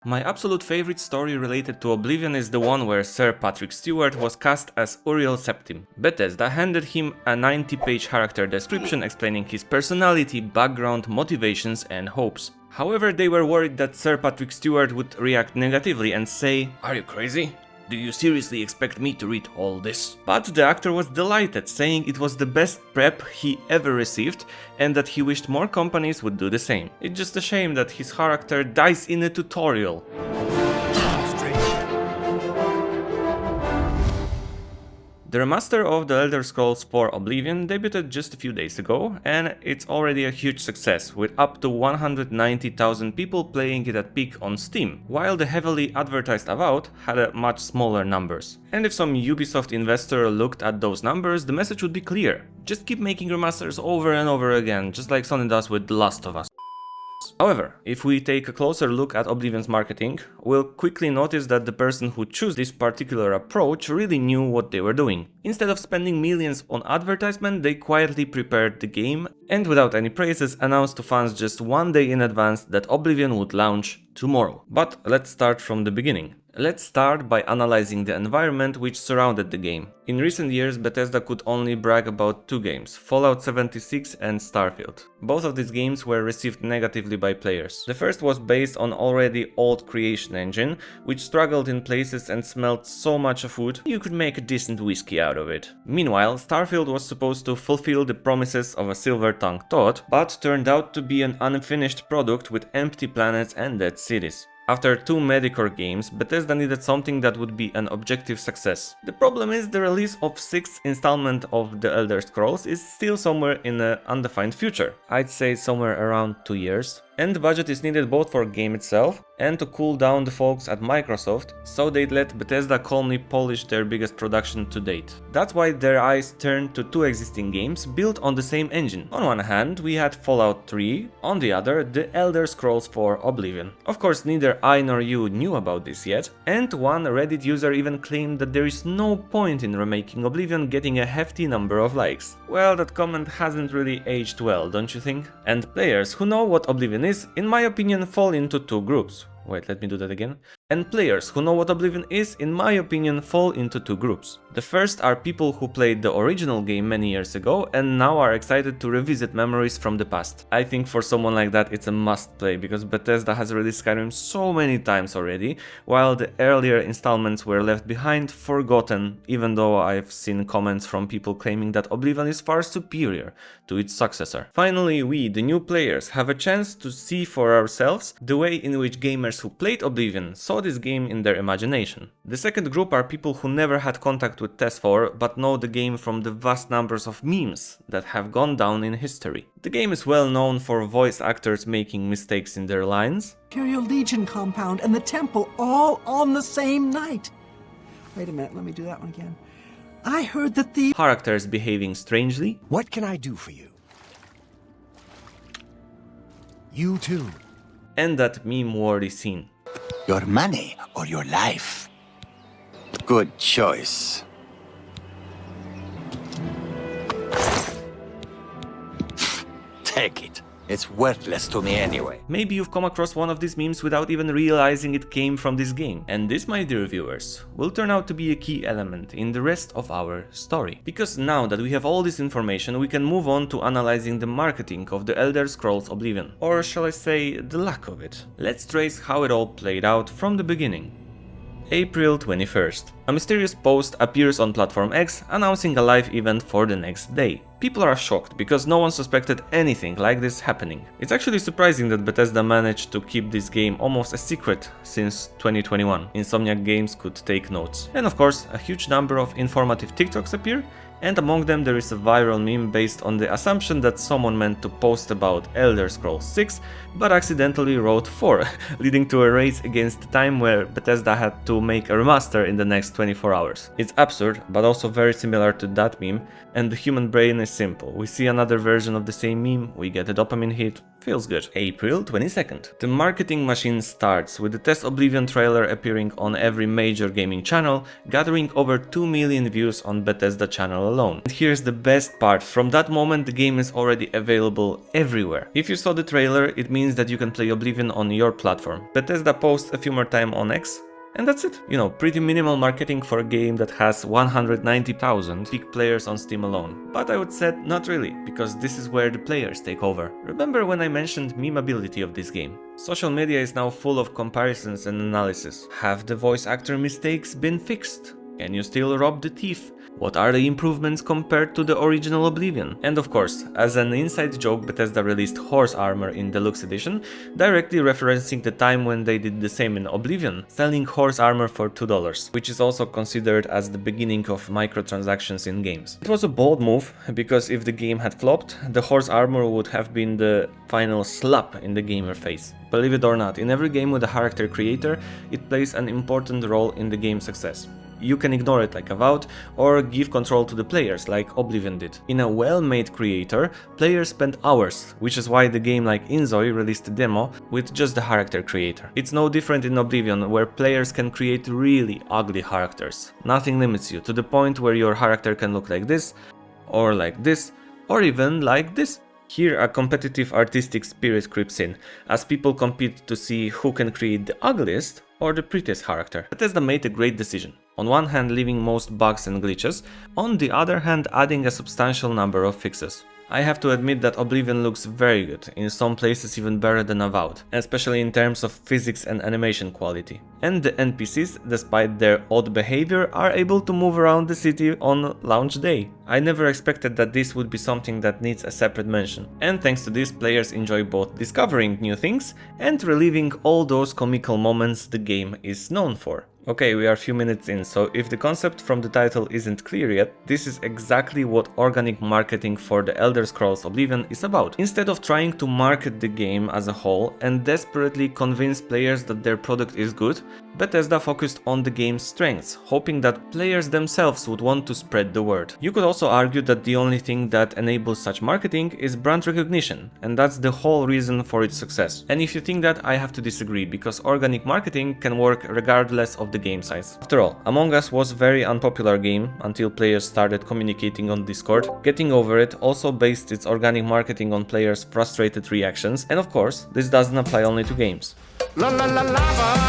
My absolute favorite story related to Oblivion is the one where Sir Patrick Stewart was cast as Uriel Septim. Bethesda handed him a 90-page character description explaining his personality, background, motivations and hopes. However, they were worried that Sir Patrick Stewart would react negatively and say, "Are you crazy? Do you seriously expect me to read all this?" But the actor was delighted, saying it was the best prep he ever received and that he wished more companies would do the same. It's just a shame that his character dies in a tutorial. The remaster of The Elder Scrolls 4 Oblivion debuted just a few days ago, and it's already a huge success, with up to 190,000 people playing it at peak on Steam, while the heavily advertised Avowed had a much smaller numbers. And if some Ubisoft investor looked at those numbers, the message would be clear. Just keep making remasters over and over again, just like Sony does with The Last of Us. However, if we take a closer look at Oblivion's marketing, we'll quickly notice that the person who chose this particular approach really knew what they were doing. Instead of spending millions on advertisement, they quietly prepared the game and without any praises announced to fans just one day in advance that Oblivion would launch tomorrow. But let's start from the beginning. Let's start by analyzing the environment which surrounded the game. In recent years, Bethesda could only brag about two games, Fallout 76 and Starfield. Both of these games were received negatively by players. The first was based on already old creation engine, which struggled in places and smelled so much of food, you could make a decent whiskey out of it. Meanwhile, Starfield was supposed to fulfill the promises of a silver-tongued Todd, but turned out to be an unfinished product with empty planets and dead cities. After two Medicore games, Bethesda needed something that would be an objective success. The problem is the release of 6th installment of The Elder Scrolls is still somewhere in the undefined future. I'd say somewhere around 2 years. And the budget is needed both for game itself and to cool down the folks at Microsoft, so they'd let Bethesda calmly polish their biggest production to date. That's why their eyes turned to two existing games built on the same engine. On one hand, we had Fallout 3, on the other, The Elder Scrolls 4 Oblivion. Of course, neither I nor you knew about this yet, and one Reddit user even claimed that there is no point in remaking Oblivion getting a hefty number of likes. Well, that comment hasn't really aged well, don't you think? And players who know what Oblivion is, in my opinion, fall into two groups. Wait, let me do that again. And players who know what Oblivion is, in my opinion, fall into two groups. The first are people who played the original game many years ago and now are excited to revisit memories from the past. I think for someone like that it's a must play, because Bethesda has released Skyrim so many times already, while the earlier installments were left behind, forgotten, even though I've seen comments from people claiming that Oblivion is far superior to its successor. Finally, we, the new players, have a chance to see for ourselves the way in which gamers who played Oblivion saw this game in their imagination. The second group are people who never had contact with TES4 but know the game from the vast numbers of memes that have gone down in history. The game is well known for voice actors making mistakes in their lines, Imperial Legion compound and the temple all on the same night. Wait a minute, let me do that one again. I heard that the characters behaving strangely, What can I do for you? You too. and that meme-worthy scene. Your money or your life? Good choice. Take it. It's worthless to me anyway. Maybe you've come across one of these memes without even realizing it came from this game. And this, my dear viewers, will turn out to be a key element in the rest of our story. Because now that we have all this information, we can move on to analyzing the marketing of The Elder Scrolls Oblivion. Or shall I say, the lack of it. Let's trace how it all played out from the beginning. April 21st. A mysterious post appears on Platform X announcing a live event for the next day. People are shocked because no one suspected anything like this happening. It's actually surprising that Bethesda managed to keep this game almost a secret since 2021. Insomniac Games could take notes. And of course, a huge number of informative TikToks appear, and among them there is a viral meme based on the assumption that someone meant to post about Elder Scrolls 6 but accidentally wrote 4, leading to a race against the time where Bethesda had to make a remaster in the next 24 hours. It's absurd, but also very similar to that meme, and the human brain is simple. We see another version of the same meme, we get a dopamine hit, Feels good. April 22nd. The marketing machine starts with the test Oblivion trailer appearing on every major gaming channel, gathering over 2 million views on Bethesda channel alone. And here's the best part, from that moment the game is already available everywhere. If you saw the trailer, it means that you can play Oblivion on your platform. Bethesda posts a few more time on X, and that's it. You know, pretty minimal marketing for a game that has 190,000 peak players on Steam alone. But I would say not really, because this is where the players take over. Remember when I mentioned memeability of this game? Social media is now full of comparisons and analysis. Have the voice actor mistakes been fixed? Can you still rob the thief? What are the improvements compared to the original Oblivion? And of course, as an inside joke, Bethesda released horse armor in Deluxe Edition, directly referencing the time when they did the same in Oblivion, selling horse armor for $2, which is also considered as the beginning of microtransactions in games. It was a bold move, because if the game had flopped, the horse armor would have been the final slap in the gamer face. Believe it or not, in every game with a character creator, it plays an important role in the game's success. You can ignore it like Avowed, or give control to the players like Oblivion did. In a well-made creator, players spend hours, which is why the game like Inzoi released a demo with just the character creator. It's no different in Oblivion, where players can create really ugly characters. Nothing limits you, to the point where your character can look like this, or even like this. Here a competitive artistic spirit creeps in, as people compete to see who can create the ugliest or the prettiest character. Bethesda made a great decision. On one hand leaving most bugs and glitches, on the other hand adding a substantial number of fixes. I have to admit that Oblivion looks very good, in some places even better than Avowed, especially in terms of physics and animation quality. And the NPCs, despite their odd behavior, are able to move around the city on launch day. I never expected that this would be something that needs a separate mention. And thanks to this, players enjoy both discovering new things and reliving all those comical moments the game is known for. Okay, we are a few minutes in, so if the concept from the title isn't clear yet, this is exactly what organic marketing for the Elder Scrolls Oblivion is about. Instead of trying to market the game as a whole and desperately convince players that their product is good, Bethesda focused on the game's strengths, hoping that players themselves would want to spread the word. You could also argue that the only thing that enables such marketing is brand recognition, and that's the whole reason for its success. And if you think that, I have to disagree, because organic marketing can work regardless of the game size. After all, Among Us was a very unpopular game until players started communicating on Discord. Getting Over It also based its organic marketing on players' frustrated reactions, and of course, this doesn't apply only to games.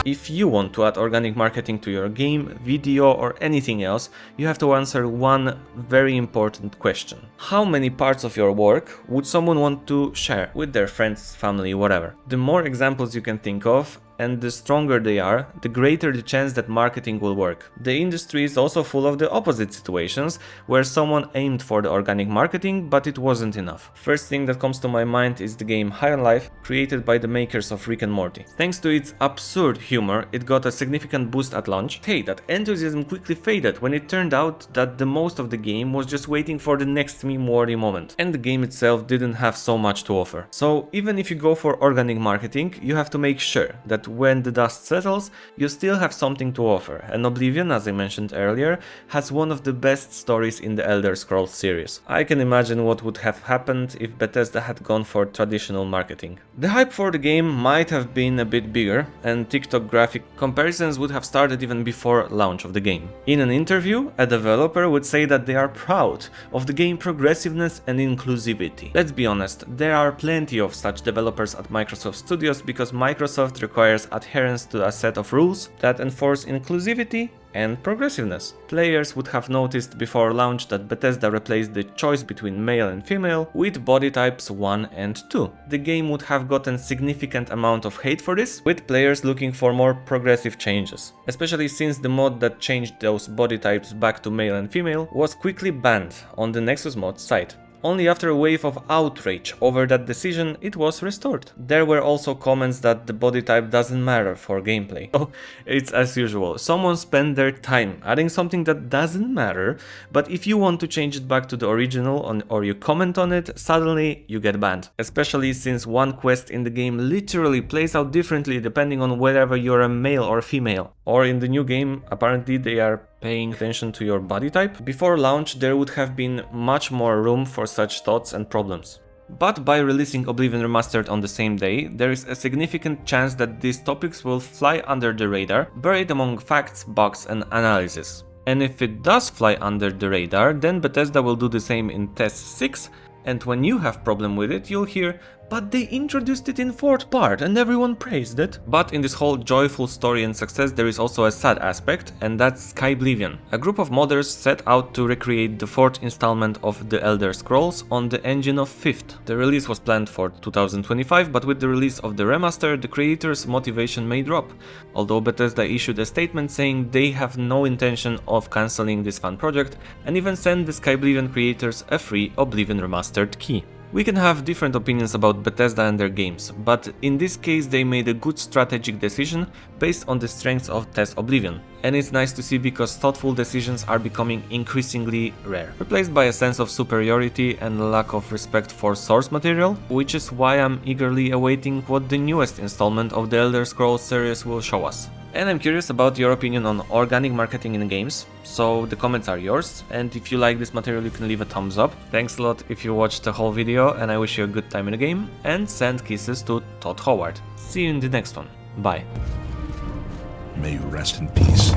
If you want to add organic marketing to your game, video or anything else, you have to answer one very important question. How many parts of your work would someone want to share with their friends, family, whatever? The more examples you can think of, and the stronger they are, the greater the chance that marketing will work. The industry is also full of the opposite situations, where someone aimed for the organic marketing, but it wasn't enough. First thing that comes to my mind is the game High on Life, created by the makers of Rick and Morty. Thanks to its absurd humor, it got a significant boost at launch. Hey, that enthusiasm quickly faded when it turned out that the most of the game was just waiting for the next meme-worthy moment, and the game itself didn't have so much to offer. So even if you go for organic marketing, you have to make sure that when the dust settles, you still have something to offer, and Oblivion, as I mentioned earlier, has one of the best stories in the Elder Scrolls series. I can imagine what would have happened if Bethesda had gone for traditional marketing. The hype for the game might have been a bit bigger, and TikTok graphic comparisons would have started even before launch of the game. In an interview, a developer would say that they are proud of the game progressiveness and inclusivity. Let's be honest, there are plenty of such developers at Microsoft Studios, because Microsoft requires adherence to a set of rules that enforce inclusivity and progressiveness. Players would have noticed before launch that Bethesda replaced the choice between male and female with body types 1 and 2. The game would have gotten significant amount of hate for this, with players looking for more progressive changes, especially since the mod that changed those body types back to male and female was quickly banned on the Nexus mod site. Only after a wave of outrage over that decision, it was restored. There were also comments that the body type doesn't matter for gameplay. Oh, it's as usual. Someone spent their time adding something that doesn't matter, but if you want to change it back to the original or you comment on it, suddenly you get banned. Especially since one quest in the game literally plays out differently depending on whether you're a male or female. Or in the new game, apparently they are paying attention to your body type. Before launch, there would have been much more room for such thoughts and problems. But by releasing Oblivion Remastered on the same day, there is a significant chance that these topics will fly under the radar, buried among facts, bugs and analysis. And if it does fly under the radar, then Bethesda will do the same in Test 6, and when you have problem with it, you'll hear, but they introduced it in 4th part and everyone praised it. But in this whole joyful story and success there is also a sad aspect, and that's Skyblivion. A group of modders set out to recreate the 4th installment of The Elder Scrolls on the engine of 5th. The release was planned for 2025, but with the release of the remaster, the creators' motivation may drop. Although Bethesda issued a statement saying they have no intention of cancelling this fun project, and even sent the Skyblivion creators a free Oblivion Remastered key. We can have different opinions about Bethesda and their games, but in this case they made a good strategic decision based on the strengths of Test Oblivion. And it's nice to see because thoughtful decisions are becoming increasingly rare, replaced by a sense of superiority and lack of respect for source material, which is why I'm eagerly awaiting what the newest installment of the Elder Scrolls series will show us. And I'm curious about your opinion on organic marketing in games, so the comments are yours, and if you like this material you can leave a thumbs up. Thanks a lot if you watched the whole video, and I wish you a good time in the game, and send kisses to Todd Howard. See you in the next one. Bye. May you rest in peace.